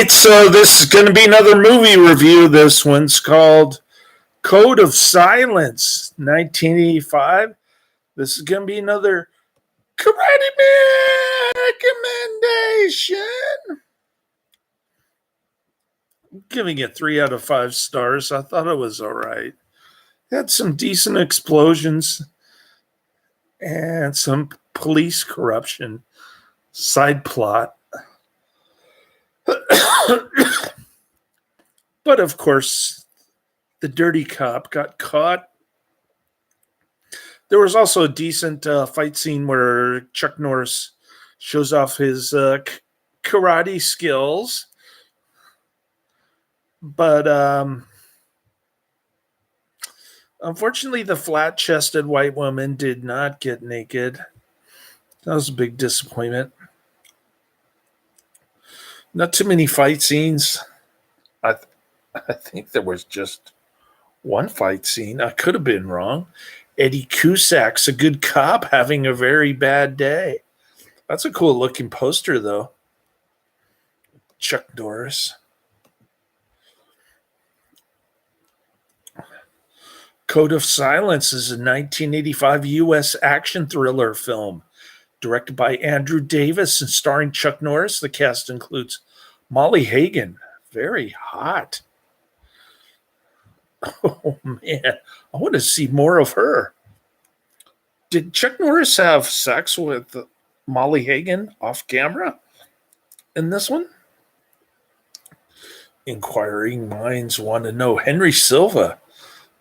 right, so this is going to be another movie review. This one's called Code of Silence, 1985. This is going to be another Karate Man recommendation. I'm giving it 3 out of 5 stars. I thought it was all right. It had some decent explosions and some police corruption side plot. But of course, the dirty cop got caught. There was also a decent fight scene where Chuck Norris shows off his karate skills. But unfortunately, the flat-chested white woman did not get naked. That was a big disappointment. Not too many fight scenes. I think there was just one fight scene. I could have been wrong. Eddie Cusack's a good cop having a very bad day. That's a cool looking poster, though. Chuck Norris. Code of Silence is a 1985 U.S. action thriller film directed by Andrew Davis and starring Chuck Norris. The cast includes Molly Hagan. Very hot. Oh, man. I want to see more of her. Did Chuck Norris have sex with Molly Hagan off camera in this one? Inquiring minds want to know. Henry Silva,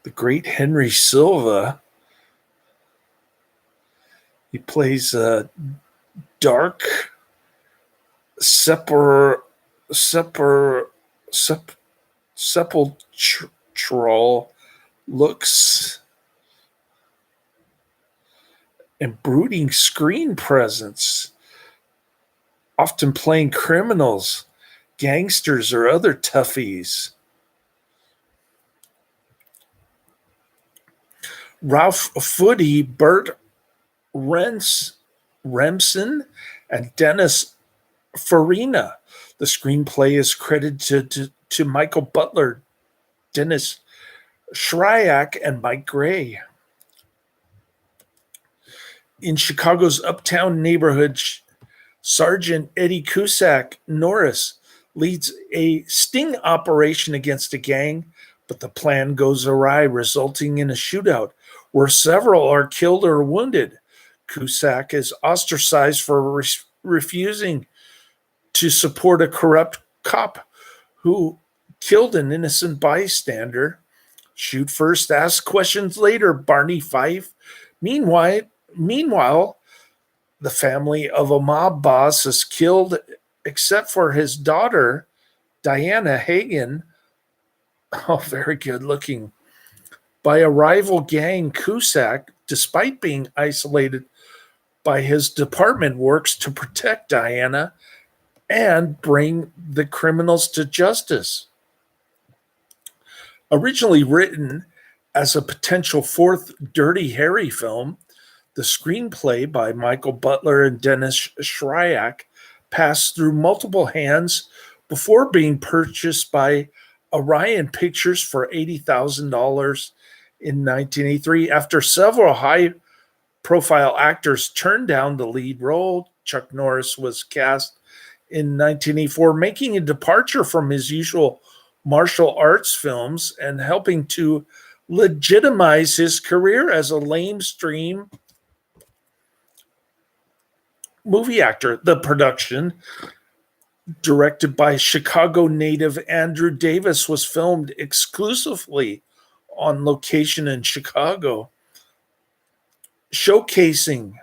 the great Henry Silva. He plays a dark sepulchral looks and brooding screen presence, often playing criminals, gangsters, or other toughies. Ralph Footy, Burt Remsen, and Dennis Farina. The screenplay is credited to Michael Butler, Dennis Shryak, and Mike Gray. In Chicago's uptown neighborhood, Sergeant Eddie Cusack Norris leads a sting operation against a gang, but the plan goes awry, resulting in a shootout where several are killed or wounded. Cusack is ostracized for refusing to support a corrupt cop who killed an innocent bystander. Shoot first, ask questions later, Barney Fife. Meanwhile, the family of a mob boss is killed except for his daughter, Diana Hagan. Oh, very good looking. By a rival gang. Cusack, despite being isolated by his department, works to protect Diana and bring the criminals to justice. Originally written as a potential fourth Dirty Harry film, the screenplay by Michael Butler and Dennis Shryak passed through multiple hands before being purchased by Orion Pictures for $80,000 in 1983. After several high-profile actors turned down the lead role, Chuck Norris was cast in 1984, making a departure from his usual martial arts films and helping to legitimize his career as a lamestream movie actor. The production, directed by Chicago native Andrew Davis, was filmed exclusively on location in Chicago, showcasing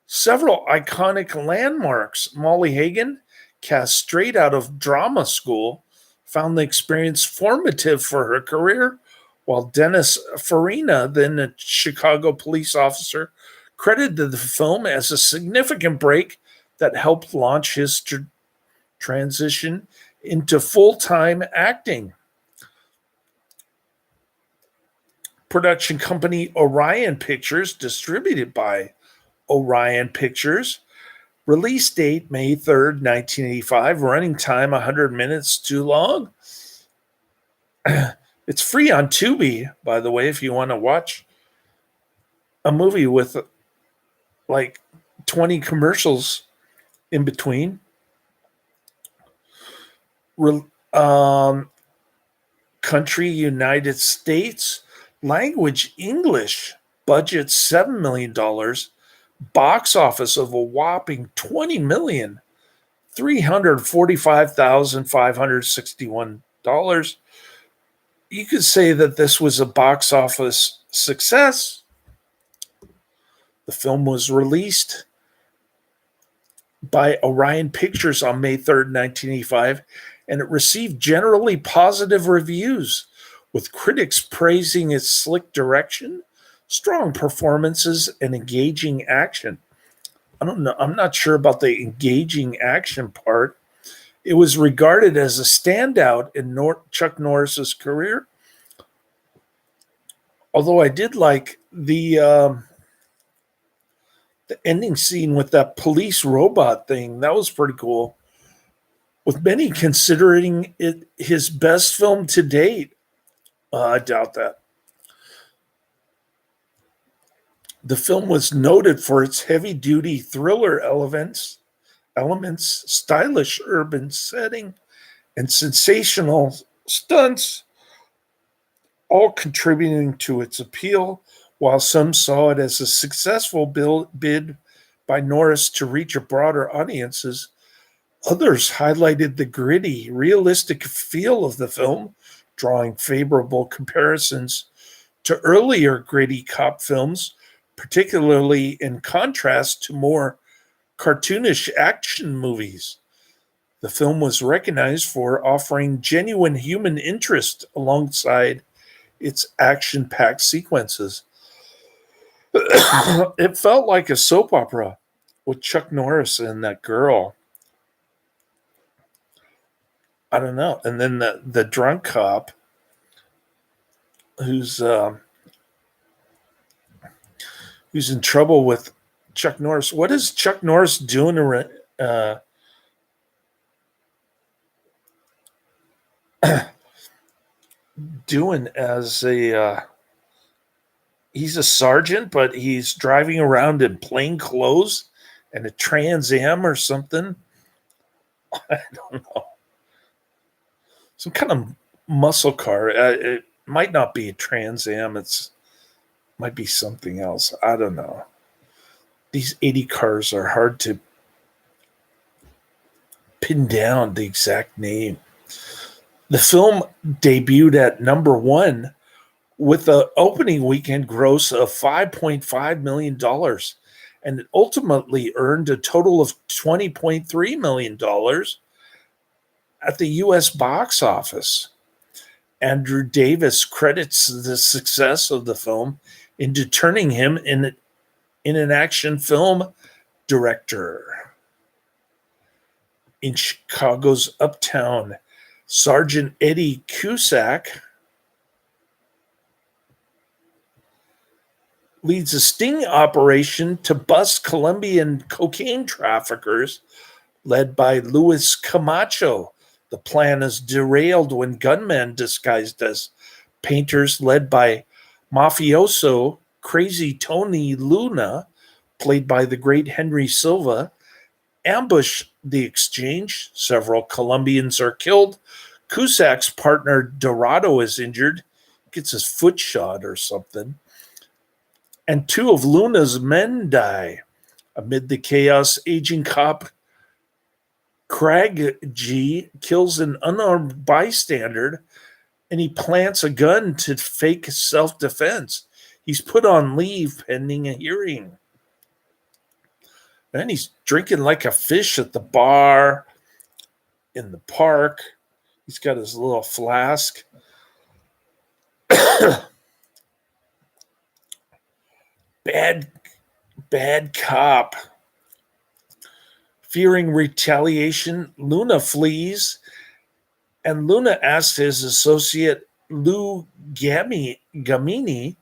several iconic landmarks. Molly Hagan, cast straight out of drama school, found the experience formative for her career, while Dennis Farina, then a Chicago police officer, credited the film as a significant break that helped launch his transition into full-time acting. Production company Orion Pictures, distributed by Orion Pictures, Release date May 3rd, 1985. Running time 100 minutes too long. It's free on Tubi, by the way, if you want to watch a movie with like 20 commercials in between. Country, United States. Language, English. Budget, $7 million. Box office of a whopping $20,345,561. You could say that this was a box office success. The film was released by Orion Pictures on May 3rd, 1985, and it received generally positive reviews, with critics praising its slick direction, strong performances, and engaging action. I don't know. I'm not sure about the engaging action part. It was regarded as a standout in Chuck Norris's career. Although I did like the ending scene with that police robot thing. That was pretty cool. With many considering it his best film to date. I doubt that. The film was noted for its heavy-duty thriller elements, stylish urban setting, and sensational stunts, all contributing to its appeal, while some saw it as a successful bid by Norris to reach a broader audiences. Others highlighted the gritty, realistic feel of the film, drawing favorable comparisons to earlier gritty cop films, particularly in contrast to more cartoonish action movies. The film was recognized for offering genuine human interest alongside its action-packed sequences. It felt like a soap opera with Chuck Norris and that girl. I don't know. And then the drunk cop who's in trouble with Chuck Norris. What is Chuck Norris doing doing as a he's a sergeant, but he's driving around in plain clothes and a Trans Am or something. I don't know. Some kind of muscle car. It might not be a Trans Am. It might be something else. I don't know. These 80 cars are hard to pin down the exact name. The film debuted at number one with an opening weekend gross of $5.5 million, and it ultimately earned a total of $20.3 million at the U.S. box office. Andrew Davis credits the success of the film into turning him in an action film director. In Chicago's Uptown, Sergeant Eddie Cusack leads a sting operation to bust Colombian cocaine traffickers led by Luis Camacho. The plan is derailed when gunmen disguised as painters led by mafioso Crazy Tony Luna, played by the great Henry Silva, ambush the exchange. Several Colombians are killed. Cusack's partner Dorado is injured, gets his foot shot or something. And two of Luna's men die. Amid the chaos, aging cop Craig G kills an unarmed bystander, and he plants a gun to fake self-defense. He's put on leave pending a hearing. And he's drinking like a fish at the bar in the park. He's got his little flask. Bad cop. Fearing retaliation, Luna flees, and Luna asks his associate Lou Gamini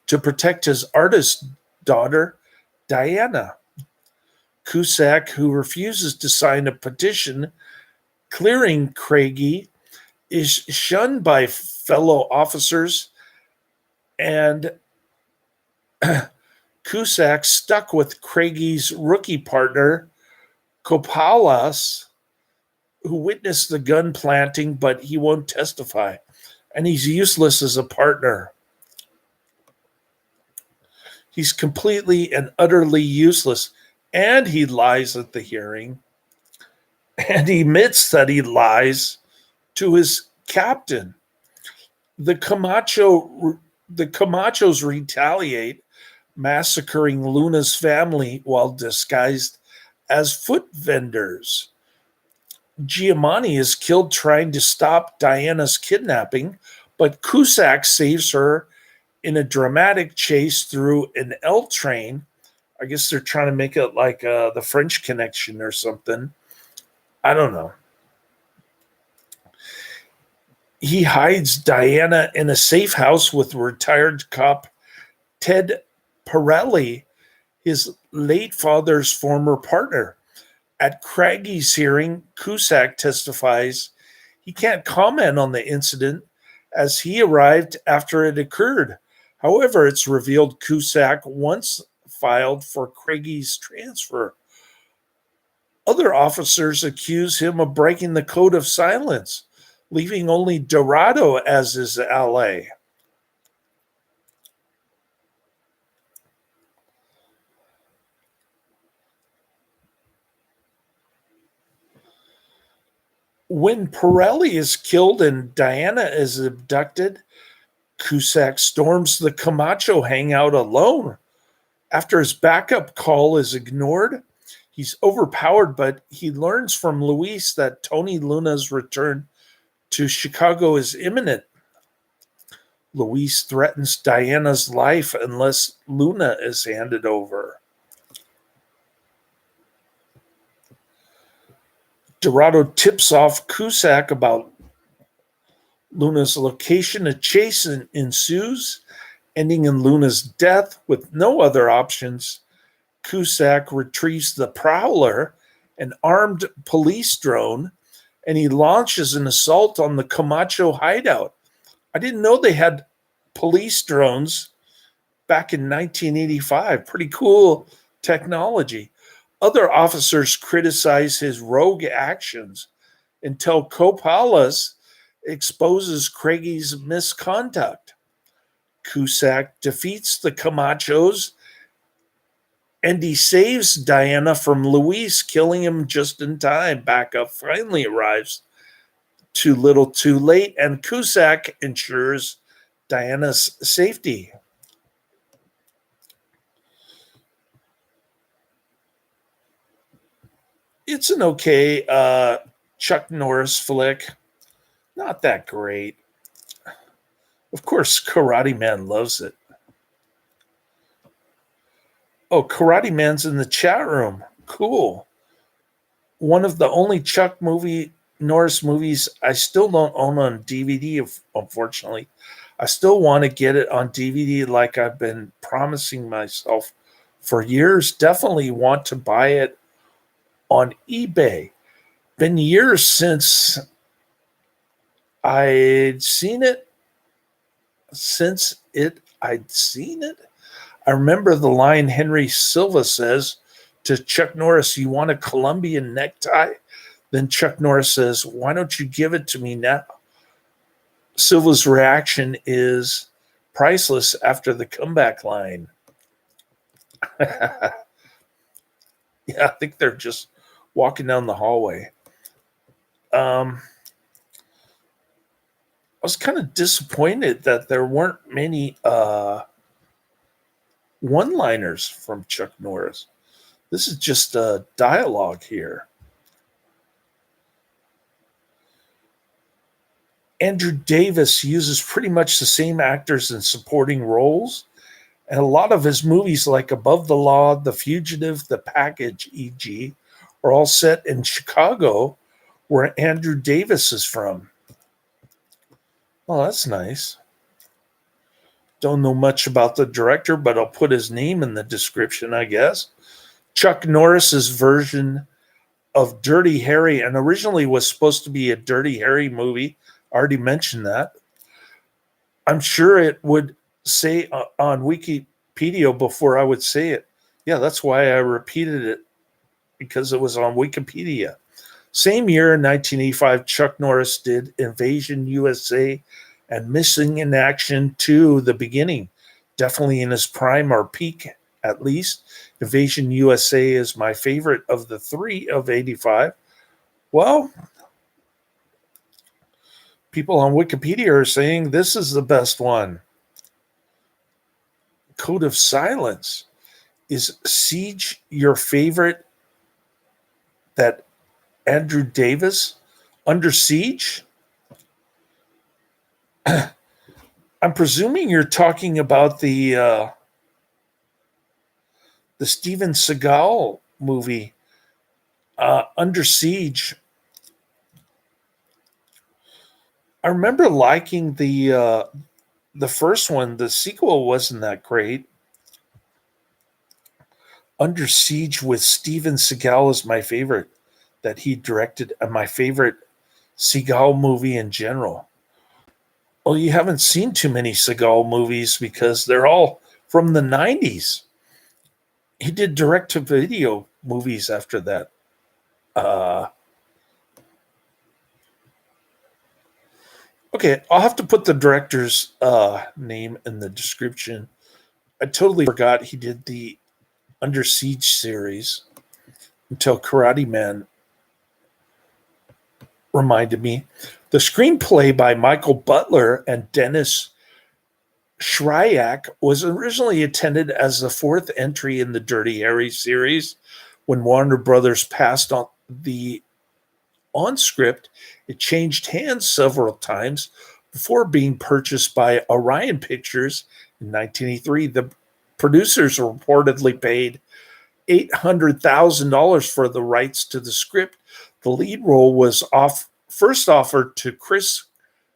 to protect his artist daughter, Diana. Cusack, who refuses to sign a petition clearing Craigie, is shunned by fellow officers, and Cusack stuck with Craigie's rookie partner, Copalas, who witnessed the gun planting, but he won't testify. And he's useless as a partner. He's completely and utterly useless. And he lies at the hearing. And he admits that he lies to his captain. The Camachos retaliate, massacring Luna's family while disguised as foot vendors. Giamatti is killed trying to stop Diana's kidnapping, but Cusack saves her in a dramatic chase through an L train. I guess they're trying to make it like the French Connection or something. I don't know. He hides Diana in a safe house with retired cop Ted Pirelli, his late father's former partner. At Craigie's hearing, Cusack testifies he can't comment on the incident as he arrived after it occurred. However, it's revealed Cusack once filed for Craigie's transfer. Other officers accuse him of breaking the code of silence, leaving only Dorado as his ally. When Pirelli is killed and Diana is abducted, Cusack storms the Camacho hangout alone. After his backup call is ignored, he's overpowered, but he learns from Luis that Tony Luna's return to Chicago is imminent. Luis threatens Diana's life unless Luna is handed over. Dorado tips off Cusack about Luna's location. A chase ensues, ending in Luna's death with no other options. Cusack retrieves the Prowler, an armed police drone, and he launches an assault on the Camacho hideout. I didn't know they had police drones back in 1985. Pretty cool technology. Other officers criticize his rogue actions until Copalas exposes Craigie's misconduct. Cusack defeats the Camachos and he saves Diana from Luis, killing him just in time. Backup finally arrives too little too late, and Cusack ensures Diana's safety. It's an okay Chuck Norris flick. Not that great. Of course, Karate Man loves it. Oh, Karate Man's in the chat room. Cool. One of the only Chuck Norris movies I still don't own on DVD, unfortunately. I still want to get it on DVD like I've been promising myself for years. Definitely want to buy it on eBay. Been years since I'd seen it. I remember the line Henry Silva says to Chuck Norris, "You want a Colombian necktie?" Then Chuck Norris says, "Why don't you give it to me now?" Silva's reaction is priceless after the comeback line. Yeah, I think they're just walking down the hallway. I was kind of disappointed that there weren't many one-liners from Chuck Norris. This is just a dialogue here. Andrew Davis uses pretty much the same actors in supporting roles, and a lot of his movies like Above the Law, The Fugitive, The Package, e.g., are all set in Chicago, where Andrew Davis is from. Oh, that's nice. Don't know much about the director, but I'll put his name in the description, I guess. Chuck Norris's version of Dirty Harry, and originally was supposed to be a Dirty Harry movie. I already mentioned that. I'm sure it would say on Wikipedia before I would say it. Yeah, that's why I repeated it, because it was on Wikipedia. Same year, in 1985, Chuck Norris did Invasion USA and Missing in Action 2, The Beginning. Definitely in his prime or peak, at least. Invasion USA is my favorite of the three of 85. Well, people on Wikipedia are saying this is the best one. Code of Silence. Is Siege your favorite? That Andrew Davis? Under Siege? I'm presuming you're talking about the Steven Seagal movie, Under Siege. I remember liking the first one. The sequel wasn't that great. Under Siege with Steven Seagal is my favorite that he directed, and my favorite Seagal movie in general. Well, you haven't seen too many Seagal movies because they're all from the 90s. He did direct-to-video movies after that. Okay, I'll have to put the director's name in the description. I totally forgot he did the Under Siege series until Karate Man reminded me. The screenplay by Michael Butler and Dennis Shryak was originally intended as the fourth entry in the Dirty Harry series. When Warner Brothers passed on script, it changed hands several times before being purchased by Orion Pictures in 1983. The producers reportedly paid $800,000 for the rights to the script. The lead role was first offered to Chris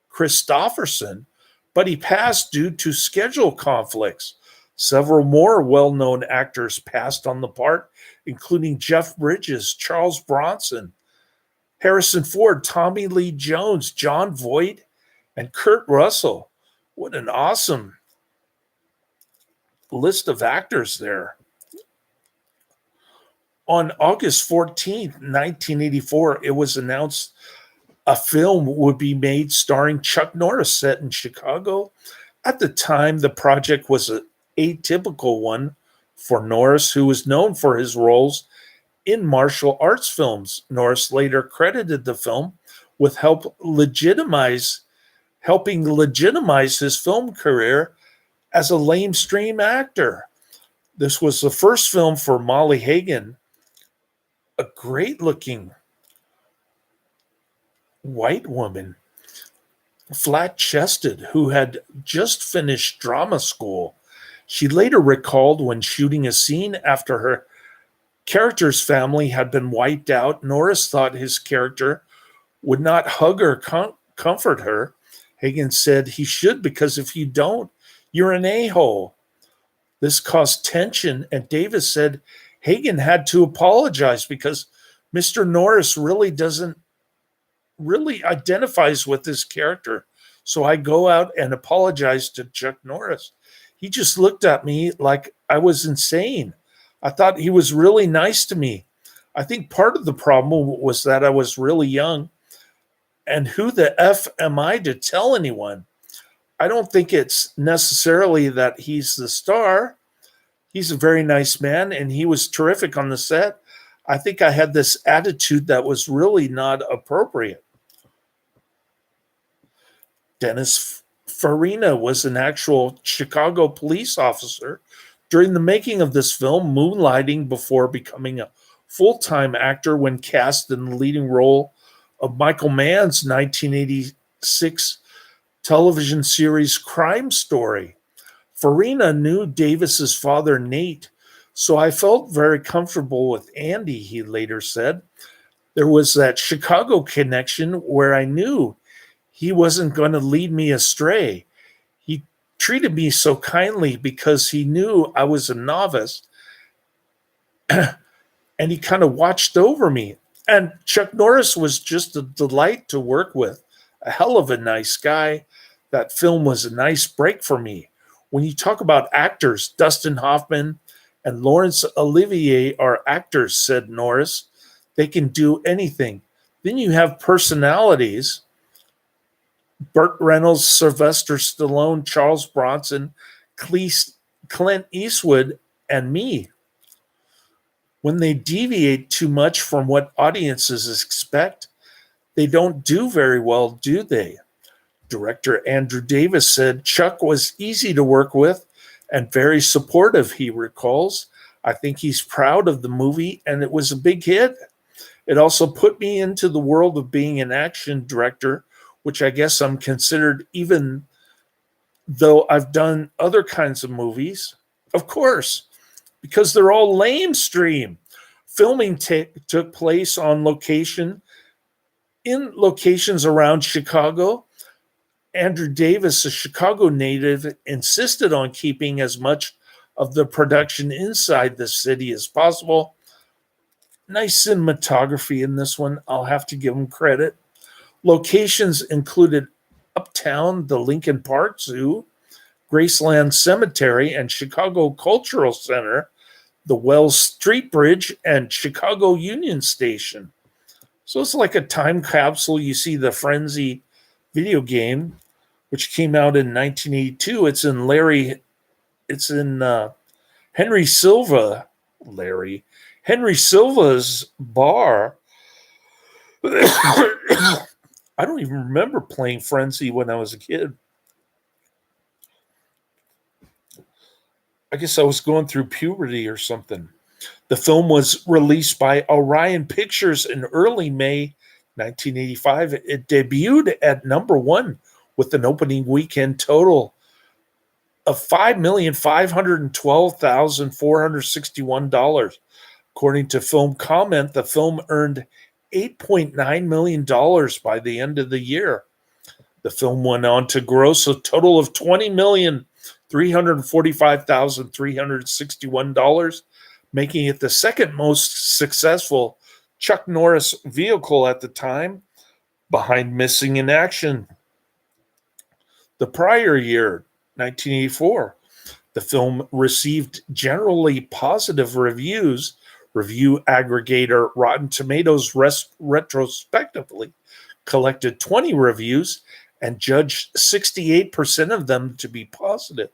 Christopherson, but he passed due to schedule conflicts. Several more well-known actors passed on the part, including Jeff Bridges, Charles Bronson, Harrison Ford, Tommy Lee Jones, John Voight, and Kurt Russell. What an awesome list of actors there. On August 14th, 1984, it was announced a film would be made starring Chuck Norris, set in Chicago. At the time, the project was an atypical one for Norris, who was known for his roles in martial arts films. Norris later credited the film with helping legitimize his film career as a lamestream actor. This was the first film for Molly Hagan, a great-looking white woman, flat-chested, who had just finished drama school. She later recalled when shooting a scene after her character's family had been wiped out, Norris thought his character would not hug or comfort her. Hagan said he should, because if you don't, you're an a-hole. This caused tension, and Davis said Hagan had to apologize because Mr. Norris really identifies with this character. So I go out and apologize to Chuck Norris. He just looked at me like I was insane. I thought he was really nice to me. I think part of the problem was that I was really young. And who the F am I to tell anyone? I don't think it's necessarily that he's the star. He's a very nice man, and he was terrific on the set. I think I had this attitude that was really not appropriate. Dennis Farina was an actual Chicago police officer during the making of this film, moonlighting before becoming a full-time actor when cast in the leading role of Michael Mann's 1986 television series Crime Story. Farina knew Davis's father, Nate, so I felt very comfortable with Andy, he later said. There was that Chicago connection where I knew he wasn't going to lead me astray. He treated me so kindly because he knew I was a novice. and he kind of watched over me. And Chuck Norris was just a delight to work with, a hell of a nice guy. That film was a nice break for me. When you talk about actors, Dustin Hoffman and Laurence Olivier are actors, said Norris. They can do anything. Then you have personalities: Burt Reynolds, Sylvester Stallone, Charles Bronson, Clint Eastwood, and me. When they deviate too much from what audiences expect, they don't do very well, do they? Director Andrew Davis said Chuck was easy to work with and very supportive, he recalls. I think he's proud of the movie, and it was a big hit. It also put me into the world of being an action director, which I guess I'm considered, even though I've done other kinds of movies. Of course, because they're all lamestream. Filming took place on location, in locations around Chicago. Andrew Davis, a Chicago native, insisted on keeping as much of the production inside the city as possible. Nice cinematography in this one. I'll have to give him credit. Locations included Uptown, the Lincoln Park Zoo, Graceland Cemetery, and Chicago Cultural Center, the Wells Street Bridge, and Chicago Union Station. So it's like a time capsule. You see the Frenzy video game, which came out in 1982. It's in Henry Silva's bar. I don't even remember playing Frenzy when I was a kid. I guess I was going through puberty or something. The film was released by Orion Pictures in early May 1985. It debuted at number one with an opening weekend total of $5,512,461. According to Film Comment, the film earned $8.9 million by the end of the year. The film went on to gross a total of $20,345,361, making it the second most successful Chuck Norris vehicle at the time, behind Missing in Action. The prior year, 1984, the film received generally positive reviews. Review aggregator Rotten Tomatoes retrospectively collected 20 reviews and judged 68% of them to be positive.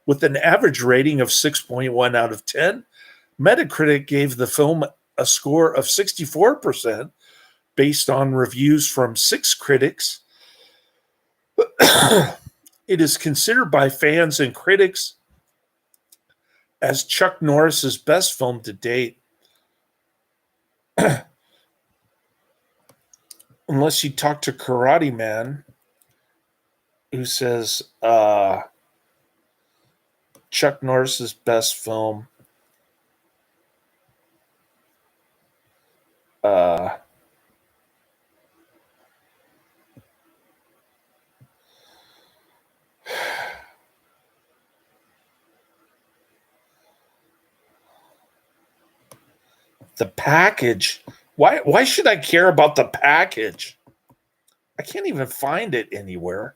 With an average rating of 6.1 out of 10, Metacritic gave the film a score of 64% based on reviews from 6 critics. It is considered by fans and critics as Chuck Norris's best film to date. Unless you talk to Karate Man, who says Chuck Norris's best film. The Package. Why should I care about The Package? I can't even find it anywhere.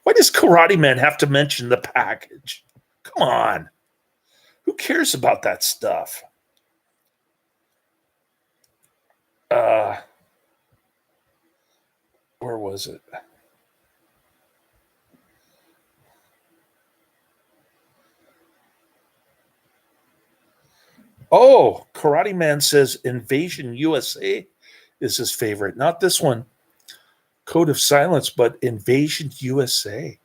Why does Karate Man have to mention The Package? Come on. Who cares about that stuff? Where was it? Oh, Karate Man says Invasion USA is his favorite. Not this one, Code of Silence, but Invasion USA.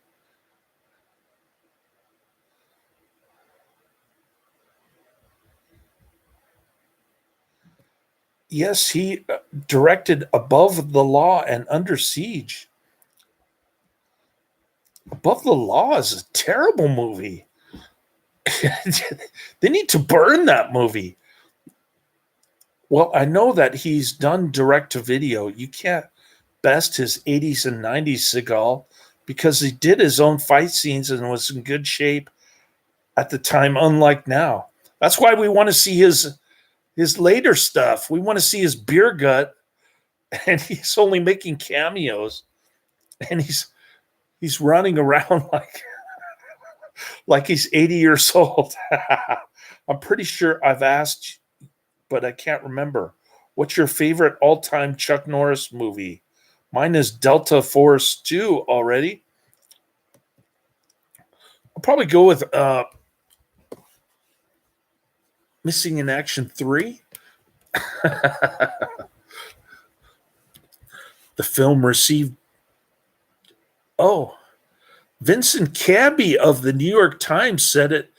Yes, he directed Above the Law and Under Siege. Above the Law is a terrible movie. They need to burn that movie. Well, I know that he's done direct to video. You can't best his 80s and 90s Seagal because he did his own fight scenes and was in good shape at the time, unlike now. That's why we want to see his later stuff. We want to see his beer gut, and he's only making cameos, and he's running around like he's 80 years old. I'm pretty sure I've asked, but I can't remember. What's your favorite all-time Chuck Norris movie? Mine is Delta Force 2 already. I'll probably go with Missing in Action 3. The film received... Oh, Vincent Cabby of the New York Times said it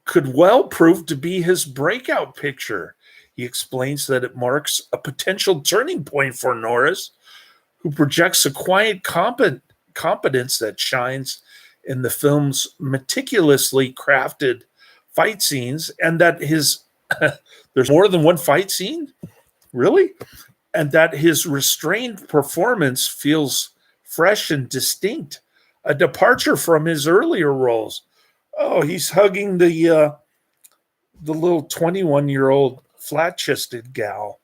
could well prove to be his breakout picture. He explains that it marks a potential turning point for Norris, who projects a quiet competence that shines in the film's meticulously crafted fight scenes, and that his there's more than one fight scene, really, and that his restrained performance feels fresh and distinct, a departure from his earlier roles. Oh, he's hugging the little 21-year-old flat-chested gal.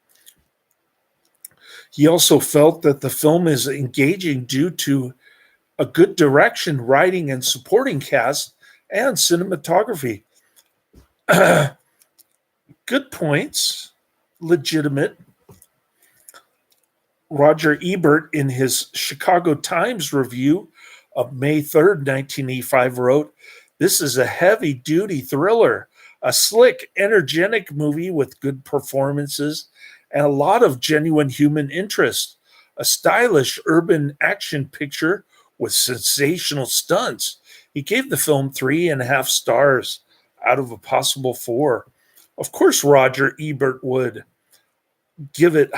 He also felt that the film is engaging due to a good direction, writing, and supporting cast, and cinematography. Good points, legitimate. Roger Ebert, in his Chicago Times review of May 3rd, 1985, wrote, "This is a heavy-duty thriller, a slick, energetic movie with good performances and a lot of genuine human interest, a stylish urban action picture with sensational stunts." He gave the film 3.5 stars out of a possible 4. Of course, Roger Ebert would give it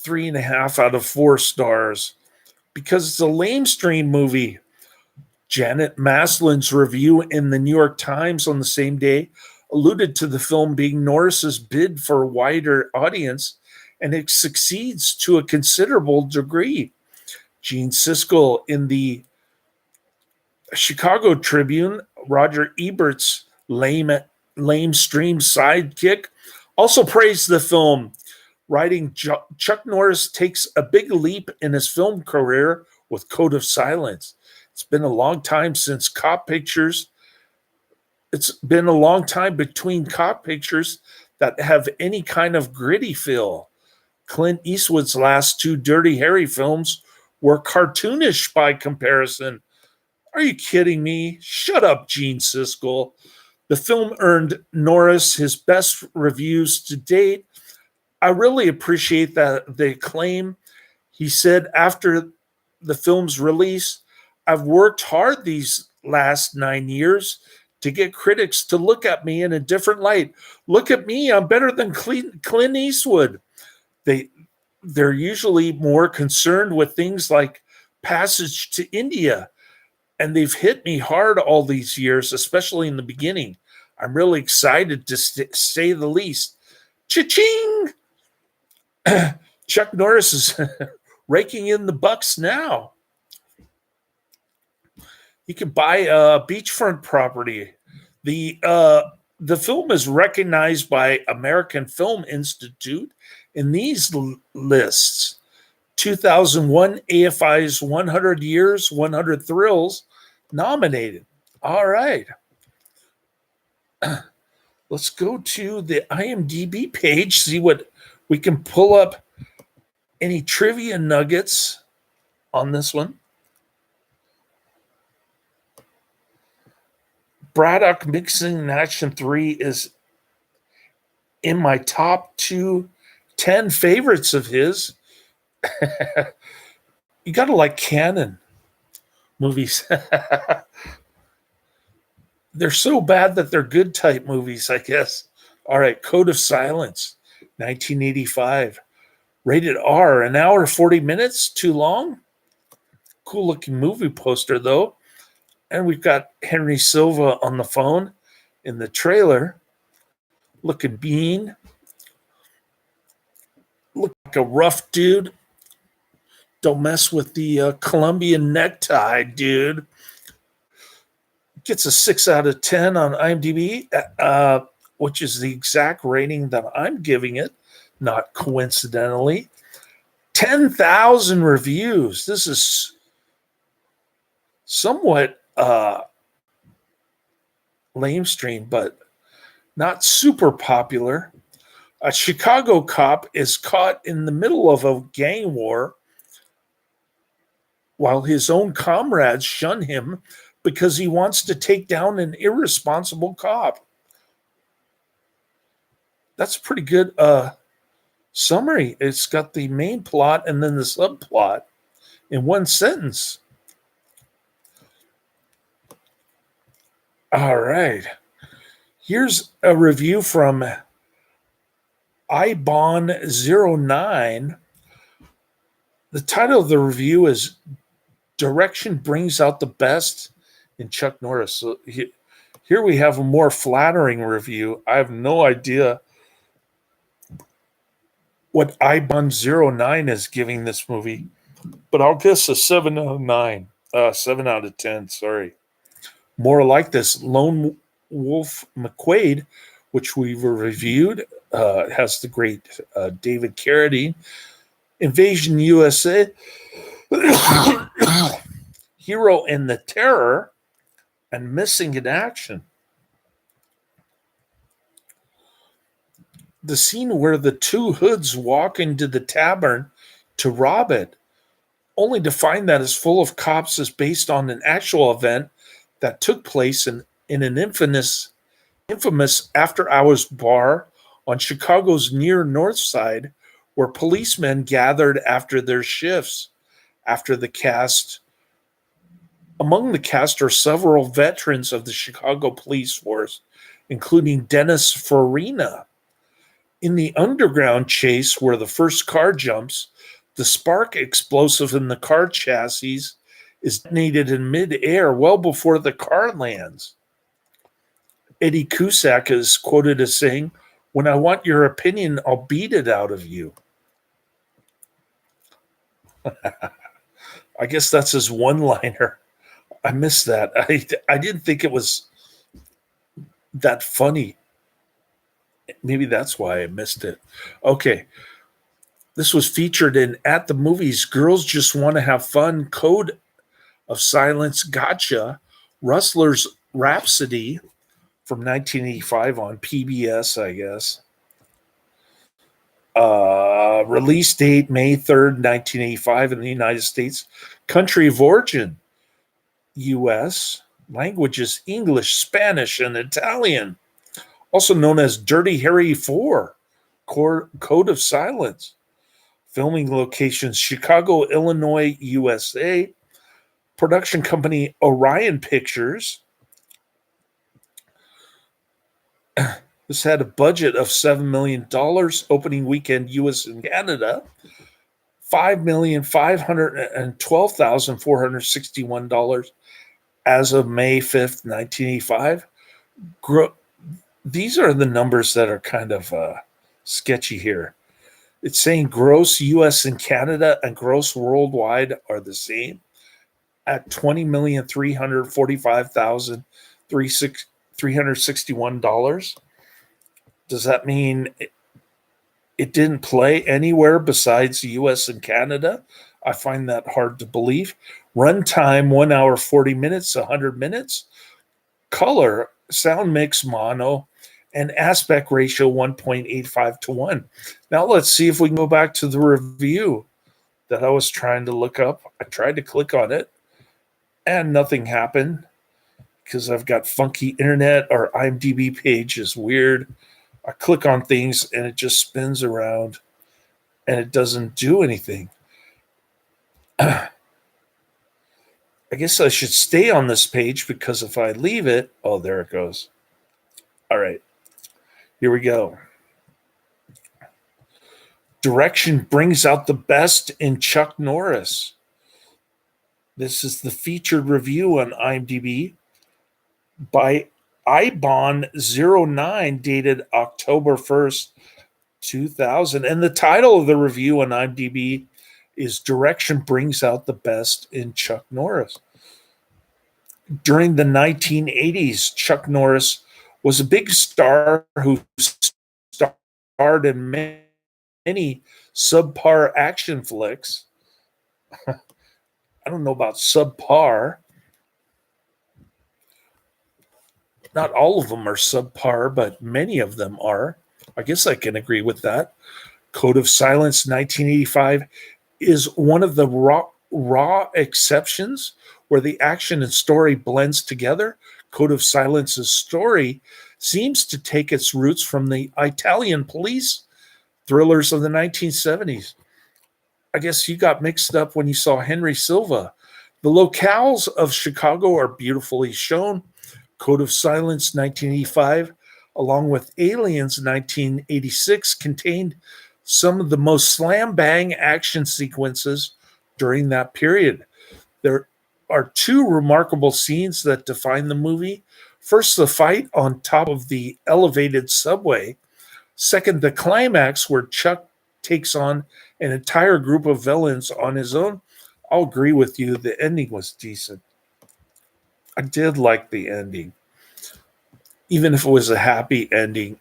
3.5 out of 4 stars because it's a lamestream movie. Janet Maslin's review in the New York Times on the same day alluded to the film being Norris's bid for a wider audience, and it succeeds to a considerable degree. Gene Siskel in the Chicago Tribune, Roger Ebert's lamestream sidekick, also praised the film, writing, Chuck Norris takes a big leap in his film career with Code of Silence. It's been a long time since cop pictures. It's been a long time between cop pictures that have any kind of gritty feel. Clint Eastwood's last 2 Dirty Harry films were cartoonish by comparison. Are you kidding me? Shut up, Gene Siskel. The film earned Norris his best reviews to date. I really appreciate that the acclaim. He said after the film's release, "I've worked hard these last 9 years to get critics to look at me in a different light. Look at me, I'm better than Clint Eastwood." They're usually more concerned with things like Passage to India, and they've hit me hard all these years, especially in the beginning. I'm really excited to say the least. Cha-ching! Chuck Norris is raking in the bucks now. You can buy a beachfront property. The film is recognized by American Film Institute in these lists. 2001 AFI's 100 Years, 100 Thrills nominated. All right. Let's go to the IMDb page, see what we can pull up, any trivia nuggets on this one. Braddock Mixing in Action 3 is in my top 10 favorites of his. You gotta like Cannon movies. They're so bad that they're good type movies, I guess. All right, Code of Silence, 1985. Rated R, an hour, 40 minutes, too long. Cool looking movie poster, though. And we've got Henry Silva on the phone in the trailer. Looking bean. Look like a rough dude. Don't mess with the Colombian necktie, dude. Gets a 6 out of 10 on IMDb, which is the exact rating that I'm giving it, not coincidentally. 10,000 reviews. This is somewhat lamestream, but not super popular. A Chicago cop is caught in the middle of a gang war while his own comrades shun him because he wants to take down an irresponsible cop. That's a pretty good summary. It's got the main plot and then the subplot in one sentence. All right. Here's a review from ibon09. The title of the review is Direction Brings Out the Best in Chuck Norris. So here we have a more flattering review. I have no idea what ibon09 is giving this movie, but I'll guess a 7 out of 9. 7 out of 10, sorry. More like this, Lone Wolf McQuaid, which we've reviewed, has the great David Carradine. Invasion USA, Hero in the Terror, and Missing in Action. The scene where the two hoods walk into the tavern to rob it, only to find that it's full of cops, is based on an actual event that took place in an infamous after-hours bar on Chicago's near North Side, where policemen gathered after their shifts. Among the cast are several veterans of the Chicago police force, including Dennis Farina. In the underground chase where the first car jumps, the spark explosive in the car chassis is detonated in midair well before the car lands. Eddie Cusack is quoted as saying, "When I want your opinion, I'll beat it out of you." I guess that's his one-liner. I missed that. I didn't think it was that funny. Maybe that's why I missed it. Okay. This was featured in At the Movies, Girls Just Want to Have Fun, Code of Silence, Gotcha, Rustler's Rhapsody from 1985 on PBS, I guess. Release date May 3rd, 1985 in the United States. Country of origin, U.S. Languages, English, Spanish, and Italian. Also known as Dirty Harry 4, Code of Silence. Filming locations, Chicago, Illinois, USA. Production company, Orion Pictures. This had a budget of $7 million, opening weekend U.S. and Canada, $5,512,461 as of May 5th, 1985. These are the numbers that are kind of sketchy here. It's saying gross U.S. and Canada and gross worldwide are the same at $20,345,361. Does that mean it didn't play anywhere besides the U.S. and Canada? I find that hard to believe. Runtime, 1 hour, 40 minutes, 100 minutes. Color, sound mix mono, and aspect ratio 1.85 to 1. Now let's see if we can go back to the review that I was trying to look up. I tried to click on it, and nothing happened because I've got funky internet. Our IMDb page is weird. I click on things and it just spins around and it doesn't do anything. I guess I should stay on this page because if I leave it, oh, there it goes. All right, here we go. Direction brings out the best in Chuck Norris. This is the featured review on IMDb by ibon09, dated October 1st, 2000. And the title of the review on IMDb is Direction Brings Out the Best in Chuck Norris. During the 1980s, Chuck Norris was a big star who starred in many subpar action flicks. I don't know about subpar. Not all of them are subpar, but many of them are. I guess I can agree with that. Code of Silence 1985 is one of the raw exceptions where the action and story blends together. Code of Silence's story seems to take its roots from the Italian police thrillers of the 1970s. I guess you got mixed up when you saw Henry Silva. The locales of Chicago are beautifully shown. Code of Silence 1985, along with Aliens 1986, contained some of the most slam bang action sequences during that period. There are two remarkable scenes that define the movie. First, the fight on top of the elevated subway. Second, the climax where Chuck takes on an entire group of villains on his own. I'll agree with you. The ending was decent. I did like the ending, even if it was a happy ending.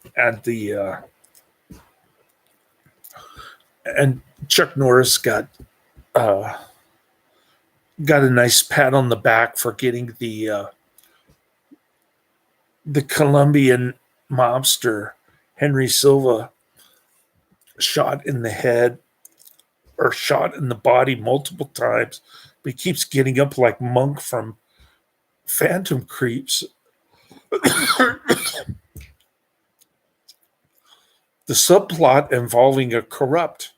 And Chuck Norris uh, got a nice pat on the back for getting the Colombian mobster Henry Silva shot in the head or shot in the body multiple times, but he keeps getting up like Monk from Phantom Creeps. The subplot involving a corrupt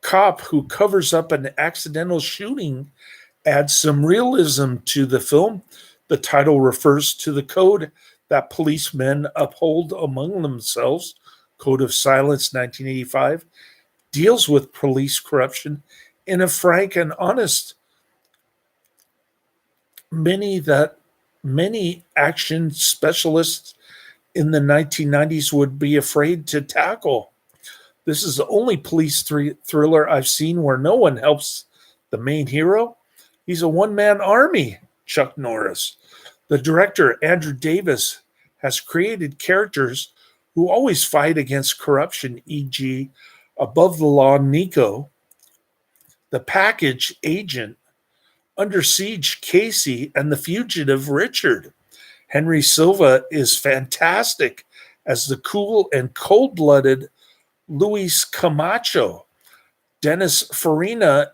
cop who covers up an accidental shooting adds some realism to the film. The title refers to the code that policemen uphold among themselves. Code of Silence 1985 deals with police corruption in a frank and honest many action specialists in the 1990s would be afraid to tackle. This is the only police thriller I've seen where no one helps the main hero. He's a one-man army, Chuck Norris. The director, Andrew Davis, has created characters who always fight against corruption, e.g., Above the Law Nico, The Package Agent, Under Siege Casey, and The Fugitive Richard. Henry Silva is fantastic as the cool and cold-blooded Luis Camacho. Dennis Farina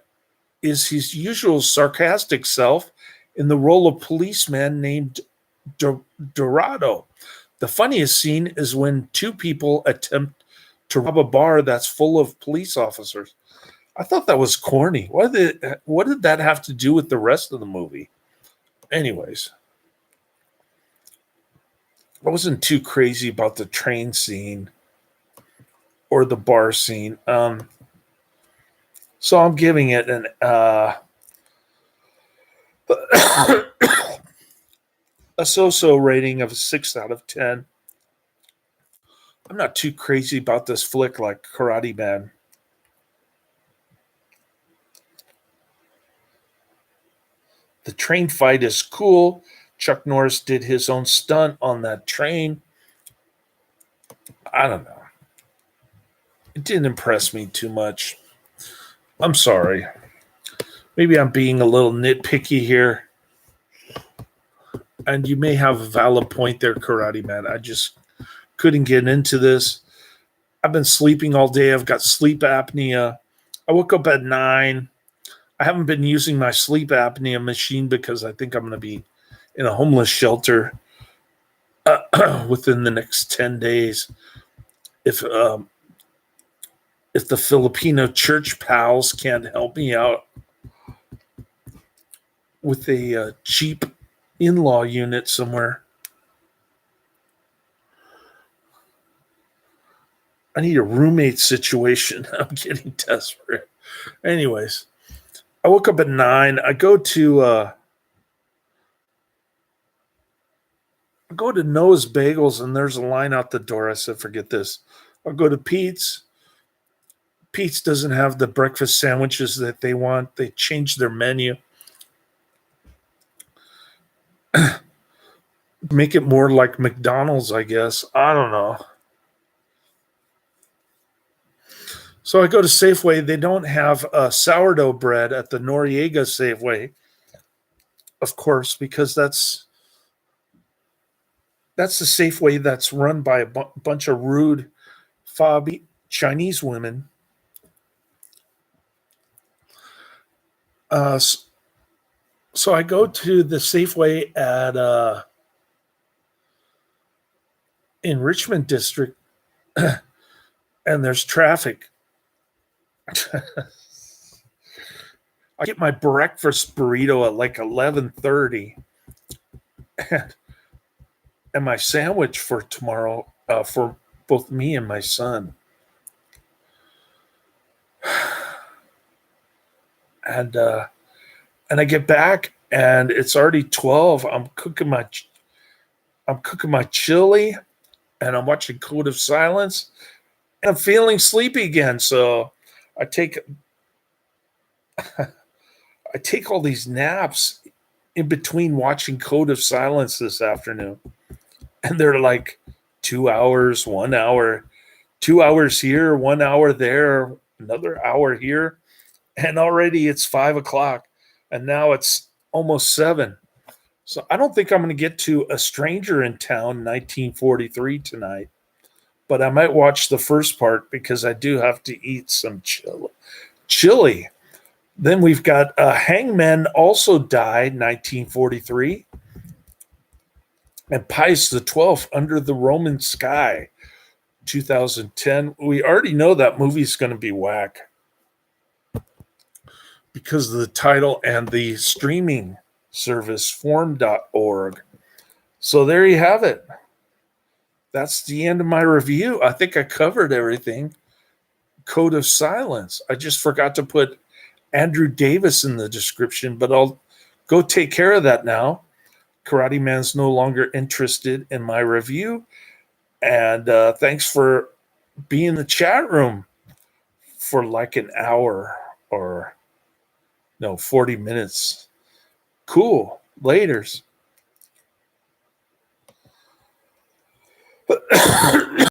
is his usual sarcastic self in the role of policeman named Dorado. The funniest scene is when two people attempt to rob a bar that's full of police officers. I thought that was corny. What did that have to do with the rest of the movie? Anyways, I wasn't too crazy about the train scene or the bar scene. So I'm giving it an a so-so rating of a 6 out of 10. I'm not too crazy about this flick like Karate Man. The train fight is cool. Chuck Norris did his own stunt on that train. I don't know. It didn't impress me too much. I'm sorry. Maybe I'm being a little nitpicky here. And you may have a valid point there, Karate Man. I just couldn't get into this. I've been sleeping all day. I've got sleep apnea. I woke up at 9. I haven't been using my sleep apnea machine because I think I'm going to be in a homeless shelter within the next 10 days. If the Filipino church pals can't help me out with a cheap in-law unit somewhere. I need a roommate situation. I'm getting desperate. Anyways, I woke up at 9. I go to Noah's Bagels and there's a line out the door. I said, forget this. I'll go to Pete's. Pete's doesn't have the breakfast sandwiches that they want. They changed their menu. Make it more like McDonald's, I guess. I don't know. So I go to Safeway. They don't have sourdough bread at the Noriega Safeway, of course, because that's the Safeway that's run by a bunch of rude, fobby Chinese women. Uh, so I go to the Safeway at in Richmond District, and there's traffic. I get my breakfast burrito at like 11:30, and my sandwich for tomorrow for both me and my son. And I get back and it's already 12. I'm cooking my chili and I'm watching Code of Silence and I'm feeling sleepy again. So I take I take all these naps in between watching Code of Silence this afternoon. And they're like 2 hours, 1 hour, 2 hours here, 1 hour there, another hour here. And already it's 5 o'clock. And now it's almost 7. So I don't think I'm going to get to A Stranger in Town 1943 tonight. But I might watch the first part because I do have to eat some chili. Then we've got Hangman Also Died 1943. And Pius the 12th Under the Roman Sky 2010. We already know that movie's going to be whack because of the title and the streaming service form.org. So there you have it. That's the end of my review. I think I covered everything. Code of Silence. I just forgot to put Andrew Davis in the description, but I'll go take care of that now. Karate Man's no longer interested in my review. And thanks for being in the chat room for like an hour or 40 minutes. Cool. Laters.